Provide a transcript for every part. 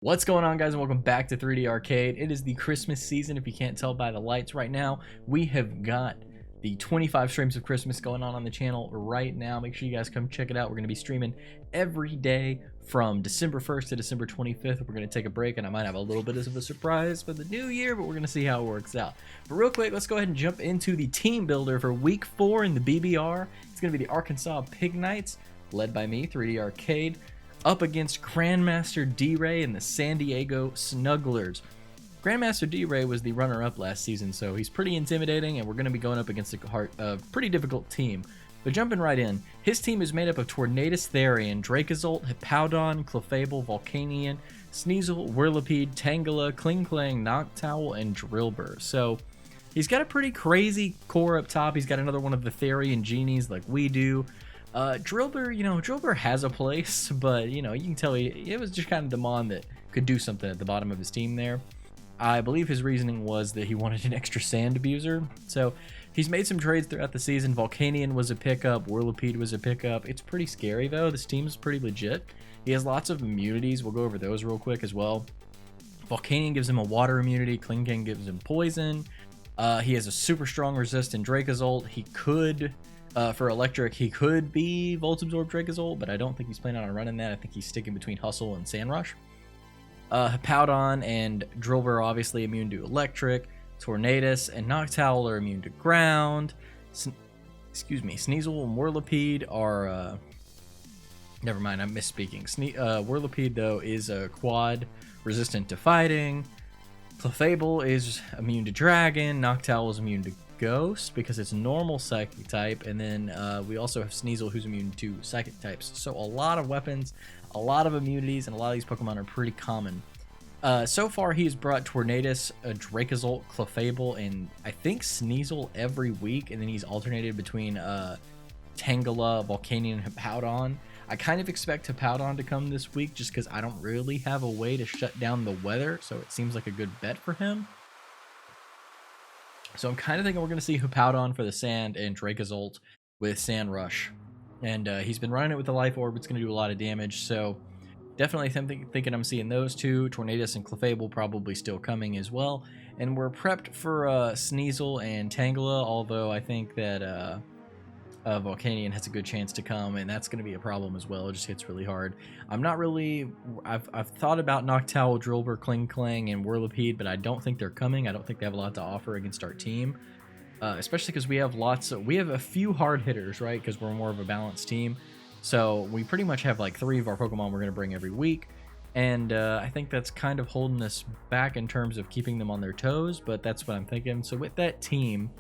What's going on, guys, and welcome back to 3D Arcade. It is the Christmas season, if you can't tell by the lights right now. We have got the 25 streams of Christmas going on the channel right now. Make sure you guys come check it out. We're going to be streaming every day from December 1st to December 25th. We're going to take a break, and I might have a little bit of a surprise for the new year, but we're going to see how it works out. But real quick, let's go ahead and jump into the team builder for week 4 in the BBR. It's going to be the Arkansas Pigknights, led by me, 3D Arcade, up against Grandmaster D-Ray and the San Diego Snugglers. Grandmaster D-Ray was the runner-up last season, so he's pretty intimidating, and we're going to be going up against a pretty difficult team. But jumping right in, his team is made up of Tornadus Therian, Dracozolt, Hippowdon, Clefable, Volcanion, Sneasel, Whirlipede, Tangela, Klingklang, Noctowl, and Drillbur. So he's got a pretty crazy core up top. He's got another one of the Therian genies like we do. Drillbur, Drillbur has a place, but, you can tell it was just kind of the mon that could do something at the bottom of his team there. I believe his reasoning was that he wanted an extra sand abuser. So he's made some trades throughout the season. Volcanion was a pickup. Whirlipede was a pickup. It's pretty scary, though. This team's pretty legit. He has lots of immunities. We'll go over those real quick as well. Volcanion gives him a water immunity. Klingklang gives him poison. He has a super strong resistant Dracozolt. He could... for electric, he could be Volt Absorb Dracozolt, but I don't think he's planning on running that. I think he's sticking between Hustle and Sand Rush. Hippowdon and Drillbur obviously immune to electric. Tornadus and Noctowl are immune to ground. Sneasel and Whirlipede are... never mind, I'm misspeaking. Whirlipede, though, is a quad resistant to fighting. Clefable is immune to dragon. Noctowl is immune to ghost because it's normal psychic type, and then we also have Sneasel, who's immune to psychic types. So a lot of weapons, a lot of immunities, and a lot of these Pokemon are pretty common. So far he's brought Tornadus, Dracozolt, Clefable, and I think Sneasel every week, and then he's alternated between Tangela, Volcanion, and Hippowdon. I kind of expect Hippowdon to come this week just because I don't really have a way to shut down the weather, so it seems like a good bet for him. So I'm kind of thinking we're going to see Hippowdon for the Sand and Dracozolt with Sand Rush. And he's been running it with the Life Orb. It's going to do a lot of damage, so definitely thinking I'm seeing those two. Tornadus and Clefable probably still coming as well. And we're prepped for Sneasel and Tangela, although I think that... Volcanion has a good chance to come, and that's going to be a problem as well. It just hits really hard. I'm not really... I've thought about Noctowl, Drillbur, Klingklang, and Whirlipede, but I don't think they're coming. I don't think they have a lot to offer against our team, especially because we have a few hard hitters, right? Because we're more of a balanced team. So we pretty much have like 3 of our Pokemon we're going to bring every week, and I think that's kind of holding us back in terms of keeping them on their toes, but that's what I'm thinking. So with that team,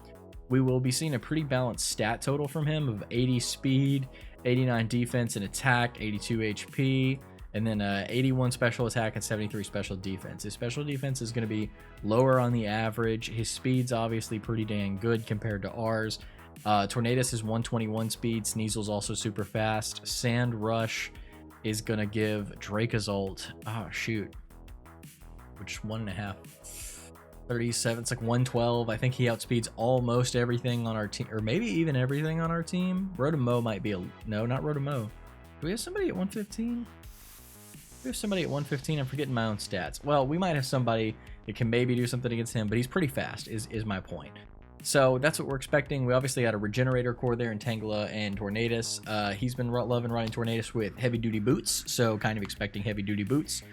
we will be seeing a pretty balanced stat total from him of 80 speed, 89 defense and attack, 82 HP, and then 81 special attack and 73 special defense. His special defense is going to be lower on the average. His speed's obviously pretty dang good compared to ours. Tornadus is 121 speed. Sneasel's also super fast. Sand Rush is going to give Dracozolt... Oh, shoot. Which 1.5... 37, it's like 112. I think he outspeeds almost everything on our team, or maybe even everything on our team. Rotomo might be no, not Rotomo. Do we have somebody at 115? We have somebody at 115. I'm forgetting my own stats. Well, we might have somebody that can maybe do something against him, but he's pretty fast, is my point. So that's what we're expecting. We obviously got a Regenerator core there in Tangela and Tornadus. He's been loving running Tornadus with heavy-duty boots, so kind of expecting heavy-duty boots.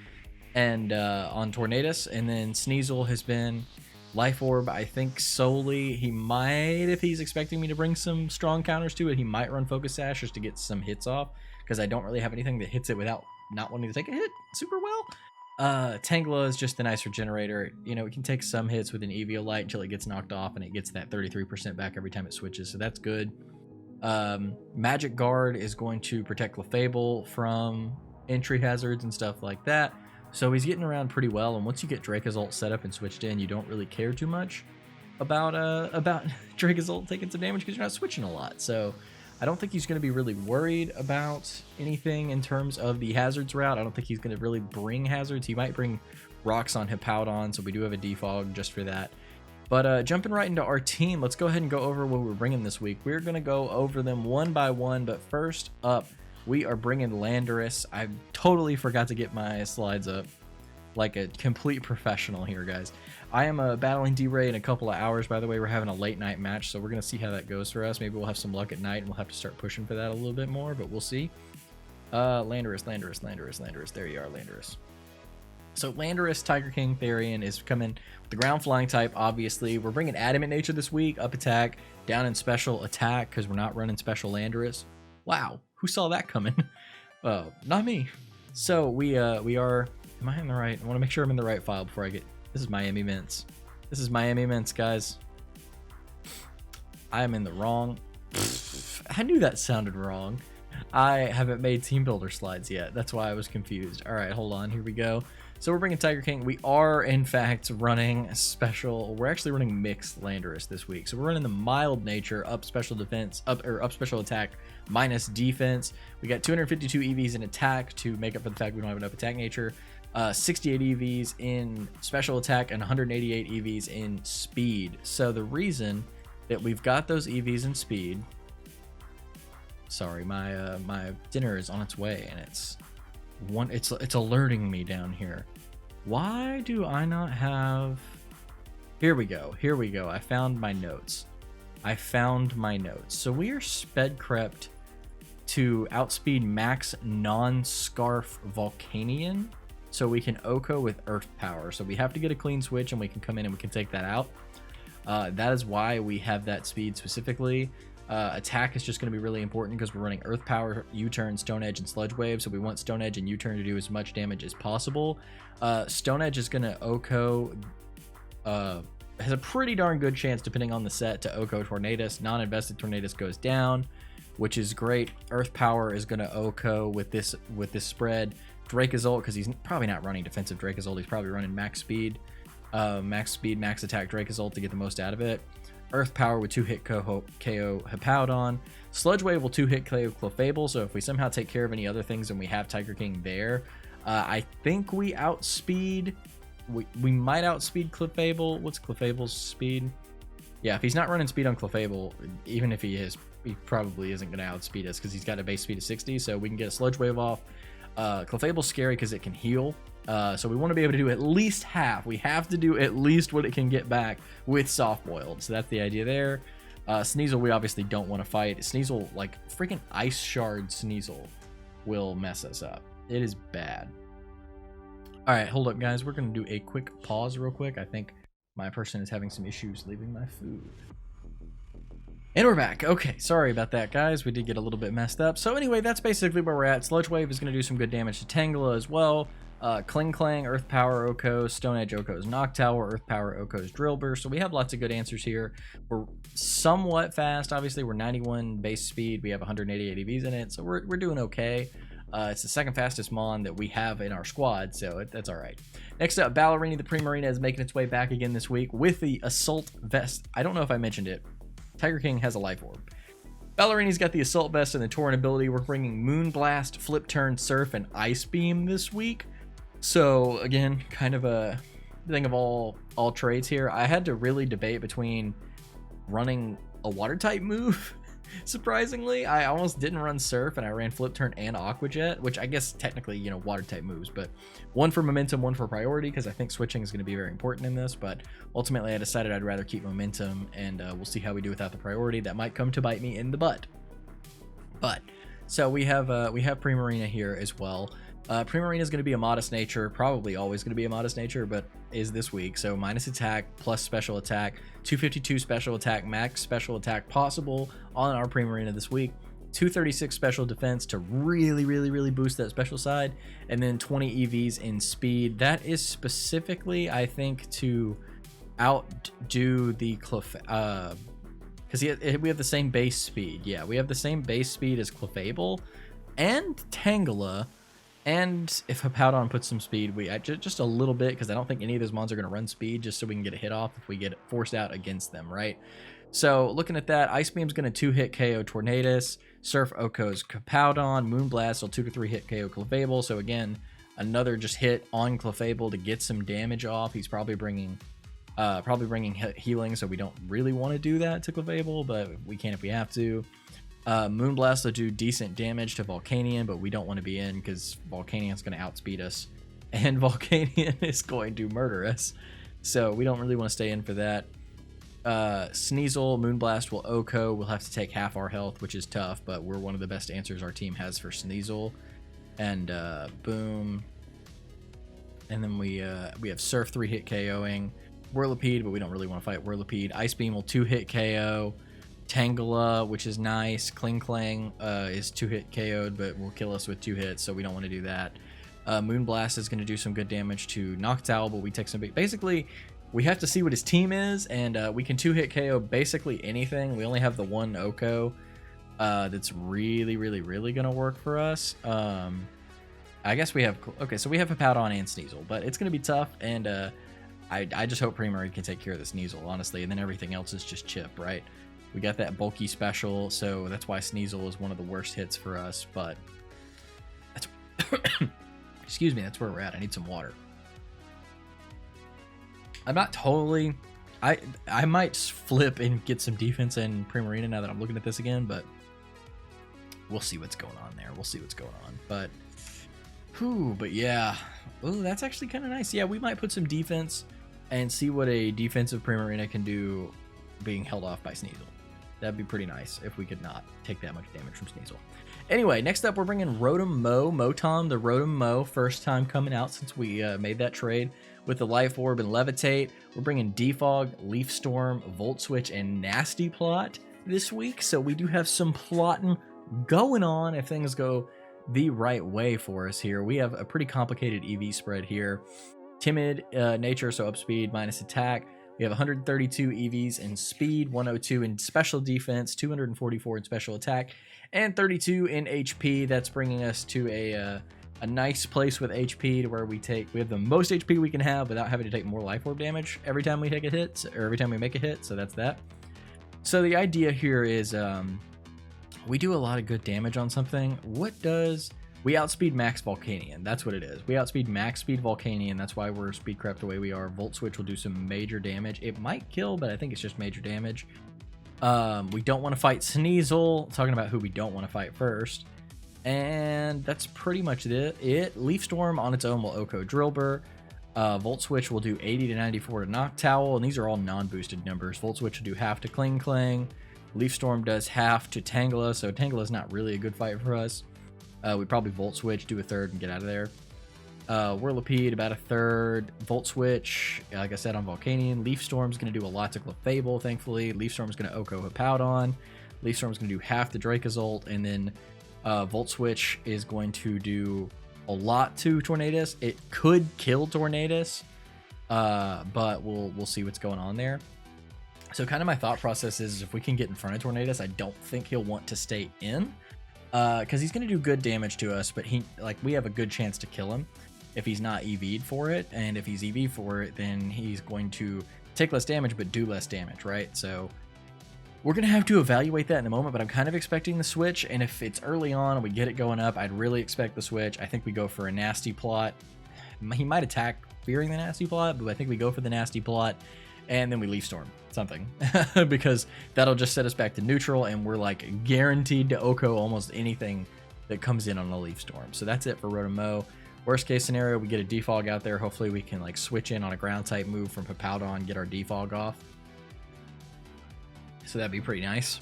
And on Tornadus, and then Sneasel has been Life Orb, I think solely. He might, if he's expecting me to bring some strong counters to it, he might run Focus Sash just to get some hits off, because I don't really have anything that hits it without not wanting to take a hit super well. Tangela is just a nice regenerator. It can take some hits with an Eviolite until it gets knocked off, and it gets that 33% back every time it switches, so that's good. Magic Guard is going to protect Clefable from entry hazards and stuff like that. So he's getting around pretty well, and once you get Dracozolt set up and switched in, you don't really care too much about Dracozolt taking some damage because you're not switching a lot. So I don't think he's going to be really worried about anything in terms of the hazards route. I don't think he's going to really bring hazards. He might bring rocks on Hippowdon, so we do have a defog just for that. But jumping right into our team, let's go ahead and go over what we're bringing this week. We're going to go over them one by one, but first up, we are bringing Landorus. I totally forgot to get my slides up. like a complete professional here, guys. I am battling D-Ray in a couple of hours, by the way. We're having a late night match, so we're going to see how that goes for us. Maybe we'll have some luck at night, and we'll have to start pushing for that a little bit more, but we'll see. Landorus. There you are, Landorus. So Landorus, Tiger King, Therian is coming with the ground flying type, obviously. We're bringing Adamant Nature this week, up attack, down in special attack, because we're not running special Landorus. Wow, who saw that coming? Oh, not me. So we are, am I in the right? I want to make sure I'm in the right file before I get, this is Miami Mints. This is Miami Mints, guys. I am in the wrong, I knew that sounded wrong. I haven't made Teambuilder slides yet. That's why I was confused. All right, hold on. Here we go. So we're bringing Tiger King. We are, in fact, running special. We're actually running mixed Landorus this week. So we're running the mild nature, up special defense, up special attack, minus defense. We got 252 EVs in attack to make up for the fact we don't have enough attack nature. 68 EVs in special attack and 188 EVs in speed. So the reason that we've got those EVs in speed, sorry, my dinner is on its way and it's alerting me down here. Why do I not have, here we go, I found my notes. So we are sped crept to outspeed max non-scarf Volcanion, so we can Oko with earth power. So we have to get a clean switch and we can come in and we can take that out. That is why we have that speed specifically. Attack is just going to be really important because we're running Earth Power, U-Turn, Stone Edge, and Sludge Wave, so we want Stone Edge and U-Turn to do as much damage as possible. Stone Edge is going to Oko, has a pretty darn good chance, depending on the set, to Oko Tornadus. Non-invested Tornadus goes down, which is great. Earth Power is going to Oko with this spread. Dracozolt, because he's probably not running defensive Dracozolt, he's probably running max speed, max attack Dracozolt to get the most out of it. Earth Power with 2-hit KO Hippowdon. Sludge Wave will 2-hit KO Clefable, so if we somehow take care of any other things and we have Tiger King there, I think we outspeed, we might outspeed Clefable. What's Clefable's speed? Yeah, if he's not running speed on Clefable, even if he is, he probably isn't going to outspeed us because he's got a base speed of 60, so we can get a Sludge Wave off. Clefable's scary because it can heal. So we want to be able to do at least half. We have to do at least what it can get back with soft boiled. So that's the idea there. Sneasel, we obviously don't want to fight. Sneasel, like freaking Ice Shard Sneasel, will mess us up. It is bad. All right, hold up, guys. We're going to do a quick pause real quick. I think my person is having some issues leaving my food. And we're back. Okay, sorry about that, guys. We did get a little bit messed up. So anyway, that's basically where we're at. Sludge Wave is going to do some good damage to Tangela as well. Kling Klang, Earth Power, Oko, Stone Edge, Oko's Knock Tower, Earth Power, Oko's Drill Burst. So we have lots of good answers here. We're somewhat fast. Obviously, we're 91 base speed. We have 188 EVs in it, so we're doing okay. It's the second fastest Mon that we have in our squad, so that's all right. Next up, Ballerini the Primarina is making its way back again this week with the Assault Vest. I don't know if I mentioned it. Tiger King has a Life Orb. Ballerini's got the Assault Vest and the Torrent ability. We're bringing Moonblast, Flip Turn, Surf, and Ice Beam this week. So again, kind of a thing of all trades here. I had to really debate between running a water type move. Surprisingly, I almost didn't run Surf and I ran Flip Turn and Aqua Jet, which I guess technically, you know, water type moves, but one for momentum, one for priority, because I think switching is going to be very important in this. But ultimately I decided I'd rather keep momentum, and we'll see how we do without the priority. That might come to bite me in the butt. But so we have Primarina here as well. Primarina is going to be a modest nature, probably always going to be a modest nature, but is this week. So minus attack plus special attack, 252 special attack, max special attack possible on our Primarina this week, 236 special defense to really boost that special side, and then 20 EVs in speed. That is specifically, I think, to outdo the because we have the same base speed. Yeah, we have the same base speed as Clefable and Tangela. And if Hippowdon puts some speed, we just a little bit, because I don't think any of those mons are going to run speed, just so we can get a hit off if we get forced out against them, right? So looking at that, Ice Beam's going to 2-hit KO Tornadus, Surf Oko's Hippowdon, Moonblast will 2 to 3 hit KO Clefable. So again, another just hit on Clefable to get some damage off. He's probably bringing healing, so we don't really want to do that to Clefable, but we can if we have to. Moonblast will do decent damage to Volcanion, but we don't want to be in because Volcanion's going to outspeed us and Volcanion is going to murder us. So we don't really want to stay in for that. Sneasel, Moonblast will OHKO. We'll have to take half our health, which is tough, but we're one of the best answers our team has for Sneasel. And boom. And then we have Surf 3-hit KOing. Whirlipede, but we don't really want to fight Whirlipede. Ice Beam will 2-hit KO. Tangela, which is nice. Kling Klang is 2-hit KO'd, but will kill us with 2 hits, so we don't want to do that. Moonblast is going to do some good damage to Noctowl, but we take some... Basically, we have to see what his team is, and we can 2-hit KO basically anything. We only have the one OHKO that's really, really, really going to work for us. I guess we have... Okay, so we have Hippowdon and Sneasel, but it's going to be tough, and I just hope Primarine can take care of the Sneasel, honestly, and then everything else is just chip, right? We got that bulky special, so that's why Sneasel is one of the worst hits for us, but that's... Excuse me, that's where we're at. I need some water. I'm not totally... I might flip and get some defense in Primarina now that I'm looking at this again, but we'll see what's going on there. We'll see what's going on, but... Whew, but yeah. Oh, that's actually kind of nice. Yeah, we might put some defense and see what a defensive Primarina can do being held off by Sneasel. That'd be pretty nice if we could not take that much damage from Sneasel. Anyway, next up we're bringing Rotom Motom, the Rotom Mo, first time coming out since we made that trade with the Life Orb and Levitate. We're bringing Defog, Leaf Storm, Volt Switch, and Nasty Plot this week, so we do have some plotting going on if things go the right way for us here. We have a pretty complicated EV spread here. Timid nature, so up speed minus attack. We have 132 EVs in speed, 102 in special defense, 244 in special attack, and 32 in HP. That's bringing us to a nice place with HP to where we have the most HP we can have without having to take more Life Orb damage every time we take a hit, or every time we make a hit, so that's that. So the idea here is we do a lot of good damage on something. We outspeed Max Volcanion. That's what it is. We outspeed Max Speed Volcanion. That's why we're speed crept the way we are. Volt Switch will do some major damage. It might kill, but I think it's just major damage. We don't want to fight Sneasel. Talking about who we don't want to fight first. And that's pretty much it. Leaf Storm on its own will OHKO Drillbur. Volt Switch will do 80 to 94 to Noctowl. And these are all non-boosted numbers. Volt Switch will do half to Kling Klang. Leaf Storm does half to Tangela. So Tangela is not really a good fight for us. We probably Volt Switch, do a third, and get out of there. Whirlipede, about a third. Volt Switch, like I said, on Volcanion. Leaf Storm's going to do a lot to Clefable, thankfully. Leaf Storm's going to OHKO Hippowdon. Leaf Storm's going to do half the Dracozolt, and then Volt Switch is going to do a lot to Tornadus. It could kill Tornadus, but we'll see what's going on there. So kind of my thought process is if we can get in front of Tornadus, I don't think he'll want to stay in. Because he's going to do good damage to us, but we have a good chance to kill him if he's not EV'd for it, and if he's EV'd for it, then he's going to take less damage but do less damage, right? So we're going to have to evaluate that in a moment, but I'm kind of expecting the switch, and if it's early on and we get it going up, I'd really expect the switch. I think we go for a Nasty Plot. He might attack fearing the Nasty Plot, but I think we go for the Nasty Plot, and then we Leaf Storm something because that'll just set us back to neutral, and we're like guaranteed to OHKO almost anything that comes in on a Leaf Storm. So that's it for Rotom Mo. Worst case scenario, we get a Defog out there. Hopefully we can like switch in on a ground type move from Hippowdon, get our Defog off. So that'd be pretty nice.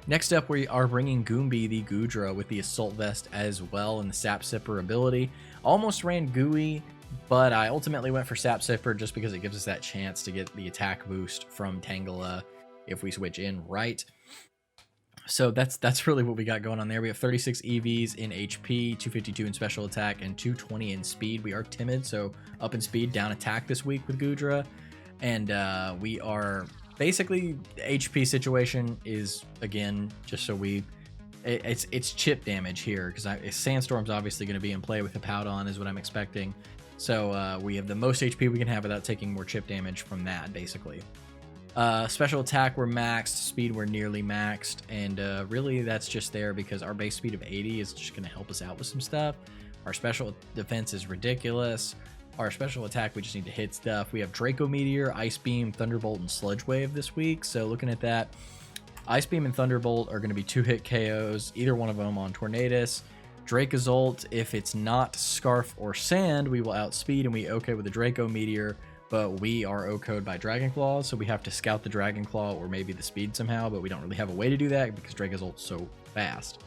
Next up, we are bringing Goombi the Goodra with the Assault Vest as well and the Sap Sipper ability. Almost ran Gooey, but I ultimately went for Sap Sipper just because it gives us that chance to get the attack boost from Tangela if we switch in right. So that's really what we got going on there. We have 36 EVs in HP, 252 in special attack, and 220 in speed. We are timid, so up in speed, down attack this week with Goodra. And we are basically, the HP situation is, again, just so it's chip damage here, because Sandstorm's obviously going to be in play with Hippowdon is what I'm expecting. So we have the most HP we can have without taking more chip damage from that, basically. Special attack, we're maxed. Speed, we're nearly maxed. And really, that's just there because our base speed of 80 is just going to help us out with some stuff. Our special defense is ridiculous. Our special attack, we just need to hit stuff. We have Draco Meteor, Ice Beam, Thunderbolt, and Sludge Wave this week. So looking at that, Ice Beam and Thunderbolt are going to be 2-hit KOs, either one of them on Tornadus. Dracozolt, if it's not Scarf or Sand, we will outspeed and we OK with the Draco Meteor, but we are OK'd by Dragon Claws, so we have to scout the Dragon Claw or maybe the speed somehow, but we don't really have a way to do that because Dracozolt's so fast.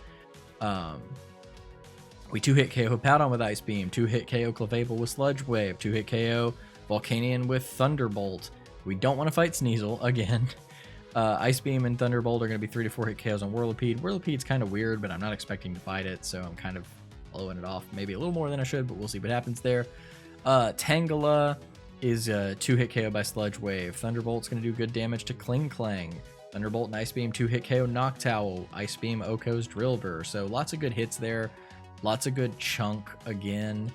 We 2-hit KO Hippowdon with Ice Beam, 2-hit KO Clefable with Sludge Wave, 2-hit KO Volcanion with Thunderbolt. We don't want to fight Sneasel again. Ice Beam and Thunderbolt are going to be 3 to 4 hit KOs on Whirlipede. Whirlipede's kind of weird, but I'm not expecting to fight it, so I'm kind of blowing it off. Maybe a little more than I should, but we'll see what happens there. Tangela is 2-hit KO by Sludge Wave. Thunderbolt's going to do good damage to Kling Clang. Thunderbolt and Ice Beam 2-hit KO Noctowl. Ice Beam OKO's Drillbur. So lots of good hits there. Lots of good chunk again.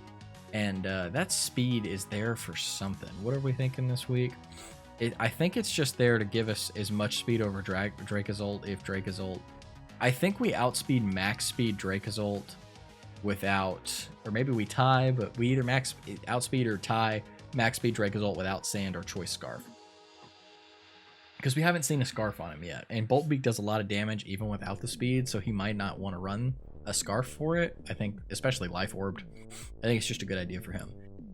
And that speed is there for something. What are we thinking this week? I think it's just there to give us as much speed over Dracozolt if Dracozolt... I think we outspeed max speed Dracozolt without... Or maybe we tie, but we either max outspeed or tie max speed Dracozolt without Sand or Choice Scarf. Because we haven't seen a Scarf on him yet. And Bolt Beak does a lot of damage even without the speed, so he might not want to run a Scarf for it. I think, especially Life Orbed. I think it's just a good idea for him.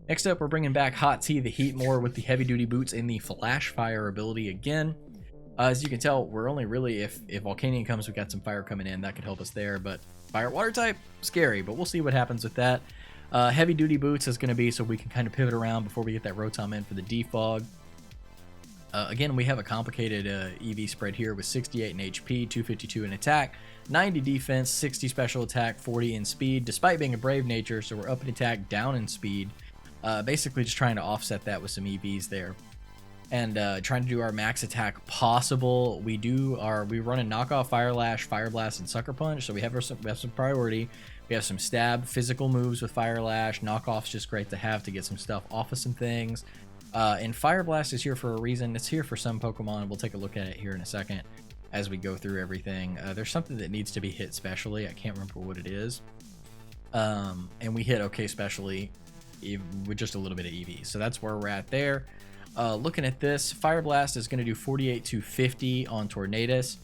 Next up, we're bringing back Hot Tea the Heatmore with the Heavy Duty Boots and the Flash Fire ability again. As you can tell, we're only really, if Volcanion comes, we've got some fire coming in. That could help us there, but Fire Water type, scary, but we'll see what happens with that. Heavy Duty Boots is going to be so we can kind of pivot around before we get that Rotom in for the Defog. Again, we have a complicated EV spread here with 68 in HP, 252 in attack, 90 defense, 60 special attack, 40 in speed, despite being a brave nature, so we're up in attack, down in speed. Basically just trying to offset that with some EVs there. And trying to do our max attack possible. We run a knockoff Fire Lash, Fire Blast, and Sucker Punch, so we have some priority. We have some stab physical moves with Fire Lash. Knockoff's just great to have to get some stuff off of some things. And Fire Blast is here for a reason. It's here for some Pokemon. We'll take a look at it here in a second as we go through everything. There's something that needs to be hit specially. I can't remember what it is. And we hit okay specially with just a little bit of EV. So that's where we're at there. Looking at this, Fire Blast is going to do 48 to 50 on Tornadus.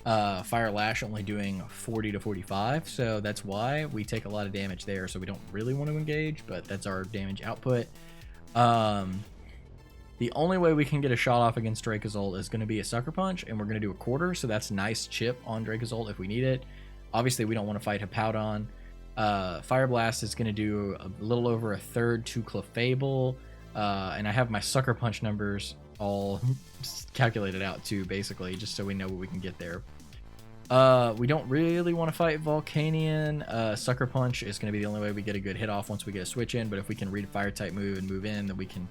Fire Lash only doing 40 to 45, so that's why we take a lot of damage there, so we don't really want to engage, but that's our damage output. The only way we can get a shot off against Dracozolt is going to be a Sucker Punch, and we're going to do a quarter, so that's nice chip on Dracozolt if we need it. Obviously, we don't want to fight Hippowdon. Fire Blast is going to do a little over a third to Clefable, and I have my Sucker Punch numbers all calculated out too, basically, just so we know what we can get there. We don't really want to fight Volcanion. Sucker Punch is going to be the only way we get a good hit off once we get a switch in, but if we can read a fire type move and move in, then we can,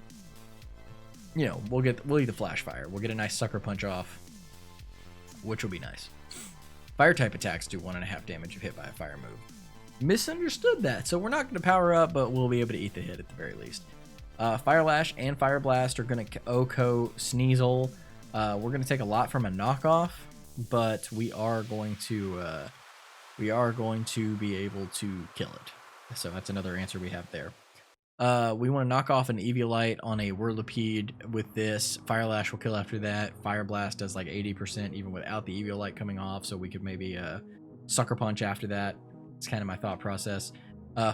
you know, we'll eat the Flash Fire. We'll get a nice Sucker Punch off, which will be nice. Fire type attacks do 1.5 damage if hit by a fire move. Misunderstood that, so we're not going to power up, but we'll be able to eat the hit at the very least. Fire Lash and Fire Blast are going to OHKO Sneasel. We're going to take a lot from a knockoff, but we are going to be able to kill it. So that's another answer we have there. We want to knock off an Eviolite on a Whirlipede with this. Fire Lash will kill after that. Fire Blast does like 80% even without the Eviolite coming off, so we could maybe Sucker Punch after that. It's kind of my thought process.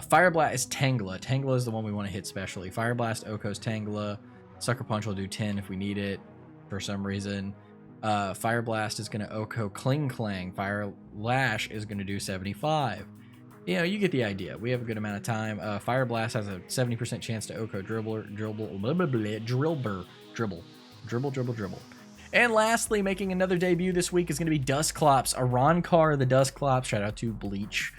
Fire Blast is Tangela. Tangela is the one we want to hit specially. Fire Blast OHKO's Tangela. Sucker Punch will do 10 if we need it for some reason. Fire Blast is going to OHKO Kling Clang. Fire Lash is going to do 75. You know, you get the idea. We have a good amount of time. Fire Blast has a 70% chance to OHKO Dribble. And lastly, making another debut this week is going to be Dusclops. Arankar the Dusclops. Shout out to Bleach.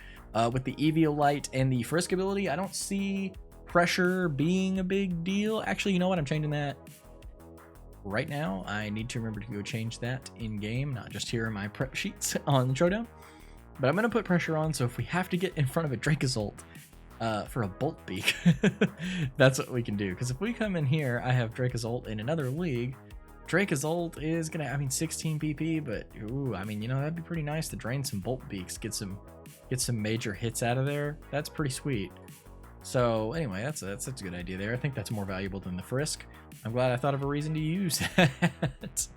With the Eviolite and the Frisk ability, I don't see pressure being a big deal. Actually, you know what? I'm changing that right now. I need to remember to go change that in game, not just here in my prep sheets on the Showdown. But I'm going to put pressure on, so if we have to get in front of a Dracozolt for a Bolt Beak, that's what we can do. Because if we come in here, I have Dracozolt in another league. Dracozolt is going to, 16 PP, but ooh, you know, that'd be pretty nice to drain some Bolt Beaks, get some major hits out of there. That's pretty sweet. So anyway, that's a good idea there. I think that's more valuable than the Frisk. I'm glad I thought of a reason to use that.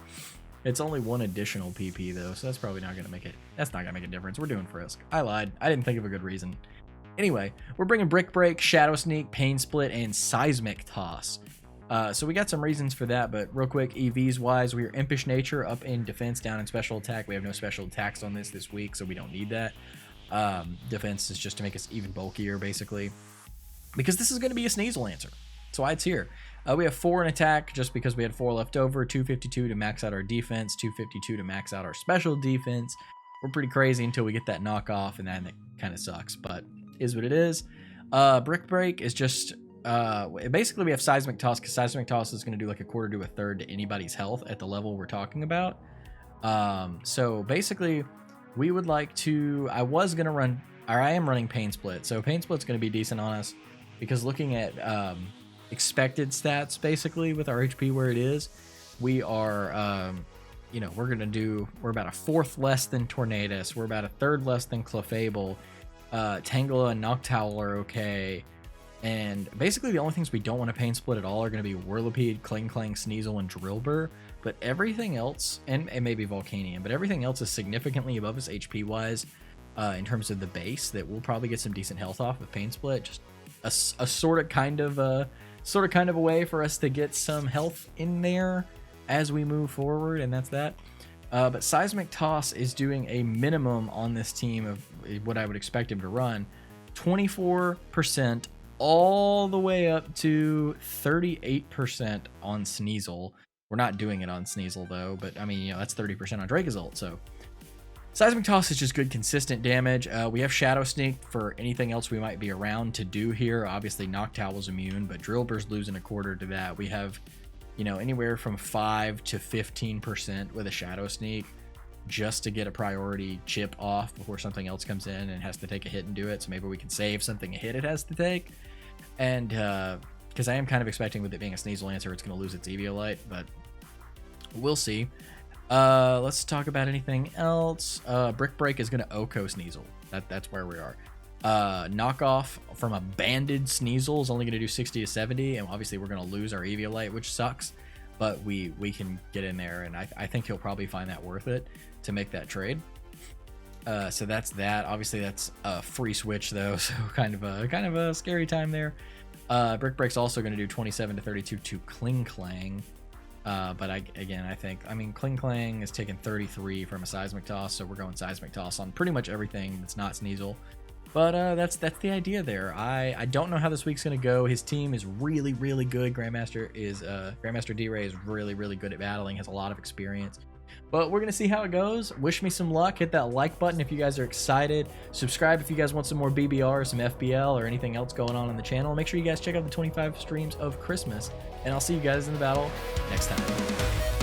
It's only one additional PP though, so that's probably not gonna make it. That's not gonna make a difference. We're doing Frisk. I lied. I didn't think of a good reason. Anyway, we're bringing Brick Break, Shadow Sneak, Pain Split, and Seismic Toss. So we got some reasons for that, but real quick, EVs wise, we are Impish Nature up in defense, down in special attack. We have no special attacks on this week, so we don't need that. Defense is just to make us even bulkier, basically, because this is going to be a Sneasel answer. That's why it's here. We have 4 in attack just because we had 4 left over, 252 to max out our defense, 252 to max out our special defense. We're pretty crazy until we get that knockoff, and then it kind of sucks, but is what it is. Brick Break is just basically we have Seismic Toss, because Seismic Toss is going to do like a quarter to a third to anybody's health at the level we're talking about. So basically we would like to, I am running Pain Split, so Pain Split's going to be decent on us, because looking at expected stats basically with our HP where it is, we are you know, we're about a 4th less than Tornadus, we're about a 3rd less than Clefable. Tangela and Noctowl are okay, and basically the only things we don't want to Pain Split at all are going to be Whirlipede, Kling Klang, Sneasel, and Drillbur, but everything else, and maybe Volcanion, but everything else is significantly above us HP wise in terms of the base, that we'll probably get some decent health off with Pain Split. Just a sort of kind of a way for us to get some health in there as we move forward, and that's that. But Seismic Toss is doing a minimum on this team of what I would expect him to run, 24% all the way up to 38% on Sneasel. We're not doing it on Sneasel though, but I mean, you know, that's 30% on Dracozolt, so Seismic Toss is just good consistent damage. We have Shadow Sneak for anything else we might be around to do here. Obviously Noctowl's immune, but Drillbur's losing a quarter to that. We have, you know, anywhere from 5 to 15% with a Shadow Sneak just to get a priority chip off before something else comes in and has to take a hit and do it. So maybe we can save something a hit it has to take. And because I am kind of expecting with it being a Sneasel answer, it's going to lose its Eviolite, but we'll see. Let's talk about anything else. Brick Break is going to Oko Sneasel. That's where we are. Knockoff from a banded Sneasel is only going to do 60 to 70, and obviously we're going to lose our Eviolite, which sucks, but we can get in there, and I think he'll probably find that worth it to make that trade. So that's that. Obviously that's a free switch though, so kind of a scary time there. Brick Break's also going to do 27 to 32 to Kling Klang. But I think Kling Klang is taking 33 from a Seismic Toss, so we're going Seismic Toss on pretty much everything that's not Sneasel. But that's the idea there. I don't know how this week's gonna go. His team is really, really good. Grandmaster D-Ray is really, really good at battling, has a lot of experience. But we're gonna see how it goes. Wish me some luck. Hit that like button if you guys are excited. Subscribe if you guys want some more BBR, some FBL, or anything else going on the channel. Make sure you guys check out the 25 streams of Christmas, and I'll see you guys in the battle next time.